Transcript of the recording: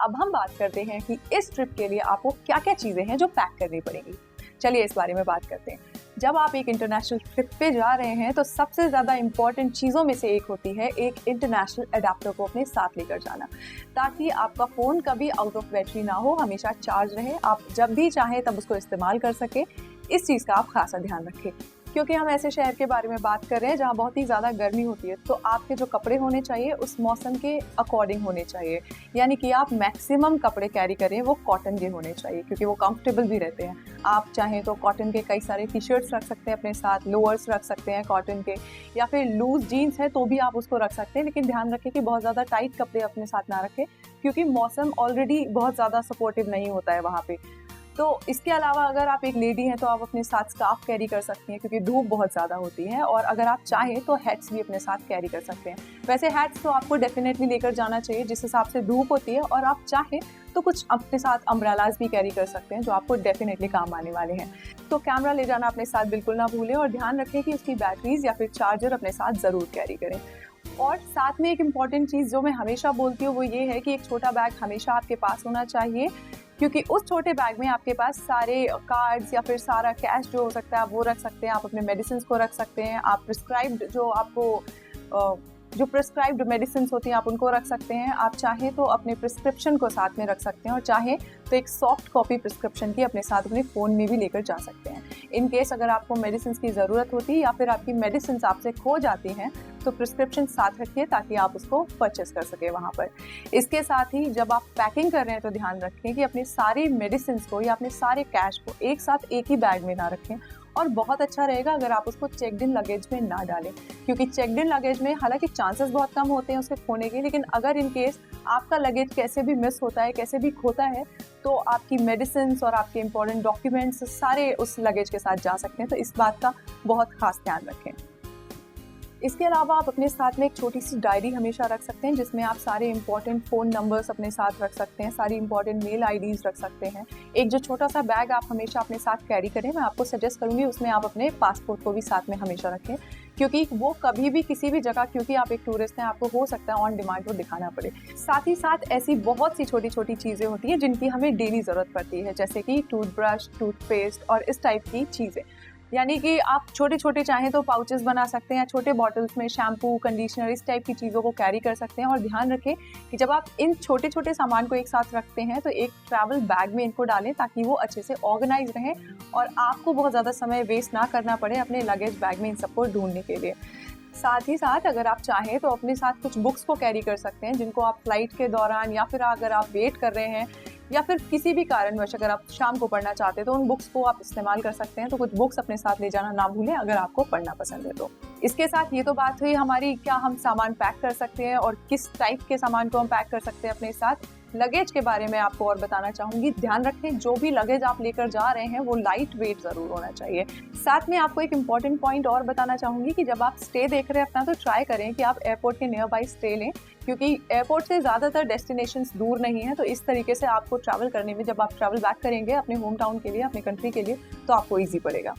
अब हम बात करते हैं कि इस ट्रिप के लिए आपको क्या क्या चीज़ें हैं जो पैक करनी पड़ेंगी। चलिए इस बारे में बात करते हैं। जब आप एक इंटरनेशनल ट्रिप पे जा रहे हैं तो सबसे ज़्यादा इम्पॉर्टेंट चीज़ों में से एक होती है एक इंटरनेशनल अडाप्टर को अपने साथ लेकर जाना, ताकि आपका फ़ोन कभी आउट ऑफ बैटरी ना हो, हमेशा चार्ज रहे, आप जब भी चाहें तब उसको इस्तेमाल कर सकें। इस चीज़ का आप खासा ध्यान रखें, क्योंकि हम ऐसे शहर के बारे में बात कर रहे हैं जहाँ बहुत ही ज़्यादा गर्मी होती है। तो आपके जो कपड़े होने चाहिए उस मौसम के अकॉर्डिंग होने चाहिए, यानी कि आप मैक्सिमम कपड़े कैरी करें वो कॉटन के होने चाहिए, क्योंकि वो कंफर्टेबल भी रहते हैं। आप चाहें तो कॉटन के कई सारे टी शर्ट्स रख सकते हैं अपने साथ, लोअर्स रख सकते हैं कॉटन के, या फिर लूज जीन्स है तो भी आप उसको रख सकते हैं। लेकिन ध्यान रखें कि बहुत ज़्यादा टाइट कपड़े अपने साथ ना रखें, क्योंकि मौसम ऑलरेडी बहुत ज़्यादा सपोर्टिव नहीं होता है वहाँ पे। तो इसके अलावा अगर आप एक लेडी हैं तो आप अपने साथ स्कार्फ कैरी कर सकती हैं, क्योंकि धूप बहुत ज़्यादा होती है। और अगर आप चाहें तो हैट्स भी अपने साथ कैरी कर सकते हैं। वैसे हैट्स तो आपको डेफिनेटली लेकर जाना चाहिए जिस हिसाब से धूप होती है, और आप चाहें तो कुछ अपने साथ अम्ब्रेलाज भी कैरी कर सकते हैं जो आपको डेफिनेटली काम आने वाले हैं। तो कैमरा ले जाना अपने साथ बिल्कुल ना भूलें, और ध्यान रखें कि उसकी बैटरीज या फिर चार्जर अपने साथ ज़रूर कैरी करें। और साथ में एक इम्पॉर्टेंट चीज़ जो मैं हमेशा बोलती हूँ वो ये है कि एक छोटा बैग हमेशा आपके पास होना चाहिए, क्योंकि उस छोटे बैग में आपके पास सारे कार्ड्स या फिर सारा कैश जो हो सकता है आप वो रख सकते हैं, आप अपने मेडिसिन को रख सकते हैं, आप प्रिस्क्राइब्ड जो प्रिस्क्राइब्ड मेडिसिन होती हैं आप उनको रख सकते हैं। आप चाहें तो अपने प्रिस्क्रिप्शन को साथ में रख सकते हैं, और चाहें तो एक सॉफ्ट कॉपी प्रिस्क्रिप्शन की अपने साथ अपने फ़ोन में भी लेकर जा सकते हैं। इन केस अगर आपको मेडिसिन की ज़रूरत होती है या फिर आपकी मेडिसिन आपसे खो जाती हैं तो प्रिस्क्रिप्शन साथ रखिए ताकि आप उसको परचेस कर सकें वहाँ पर। इसके साथ ही जब आप पैकिंग कर रहे हैं तो ध्यान रखें कि अपनी सारी मेडिसिन को या अपने सारे कैश को एक साथ एक ही बैग में ना रखें। और बहुत अच्छा रहेगा अगर आप उसको चेक्ड इन लगेज में ना डालें, क्योंकि चेक्ड इन लगेज में हालांकि चांसेस बहुत कम होते हैं उसके खोने के, लेकिन अगर इन केस आपका लगेज कैसे भी मिस होता है, कैसे भी खोता है, तो आपकी मेडिसिन और आपके इंपॉर्टेंट डॉक्यूमेंट्स सारे उस लगेज के साथ जा सकते हैं। तो इस बात का बहुत खास ध्यान रखें। इसके अलावा आप अपने साथ में एक छोटी सी डायरी हमेशा रख सकते हैं, जिसमें आप सारे इंपॉर्टेंट फ़ोन नंबर्स अपने साथ रख सकते हैं, सारी इंपॉर्टेंट मेल आईडीज़ रख सकते हैं। एक जो छोटा सा बैग आप हमेशा अपने साथ कैरी करें, मैं आपको सजेस्ट करूँगी उसमें आप अपने पासपोर्ट को भी साथ में हमेशा रखें, क्योंकि वो कभी भी किसी भी जगह, क्योंकि आप एक टूरिस्ट हैं, आपको हो सकता है ऑन डिमांड वो दिखाना पड़े। साथ ही साथ ऐसी बहुत सी छोटी छोटी चीज़ें होती हैं जिनकी हमें डेली ज़रूरत पड़ती है, जैसे कि टूथब्रश, टूथपेस्ट और इस टाइप की चीज़ें। यानी कि आप छोटे छोटे चाहें तो पाउचेस बना सकते हैं, या छोटे बॉटल्स में शैम्पू, कंडीशनर, इस टाइप की चीज़ों को कैरी कर सकते हैं। और ध्यान रखें कि जब आप इन छोटे छोटे सामान को एक साथ रखते हैं तो एक ट्रैवल बैग में इनको डालें, ताकि वो अच्छे से ऑर्गेनाइज रहें और आपको बहुत ज़्यादा समय वेस्ट ना करना पड़े अपने लगेज बैग में इन सबको ढूंढने के लिए। साथ ही साथ अगर आप चाहें तो अपने साथ कुछ बुक्स को कैरी कर सकते हैं, जिनको आप फ्लाइट के दौरान या फिर अगर आप वेट कर रहे हैं या फिर किसी भी कारणवश अगर आप शाम को पढ़ना चाहते हैं तो उन बुक्स को आप इस्तेमाल कर सकते हैं। तो कुछ बुक्स अपने साथ ले जाना ना भूलें अगर आपको पढ़ना पसंद है तो। इसके साथ ये तो बात हुई हमारी क्या हम सामान पैक कर सकते हैं और किस टाइप के सामान को हम पैक कर सकते हैं अपने साथ। लगेज के बारे में आपको और बताना चाहूँगी, ध्यान रखें जो भी लगेज आप लेकर जा रहे हैं वो लाइट वेट ज़रूर होना चाहिए। साथ में आपको एक इम्पॉर्टेंट पॉइंट और बताना चाहूँगी कि जब आप स्टे देख रहे हैं अपना, तो ट्राई करें कि आप एयरपोर्ट के नियर बाई स्टे लें, क्योंकि एयरपोर्ट से ज़्यादातर डेस्टिनेशंस दूर नहीं है। तो इस तरीके से आपको ट्रैवल करने में, जब आप ट्रैवल बैक करेंगे अपने होम टाउन के लिए, अपने कंट्री के लिए, तो आपको ईजी पड़ेगा।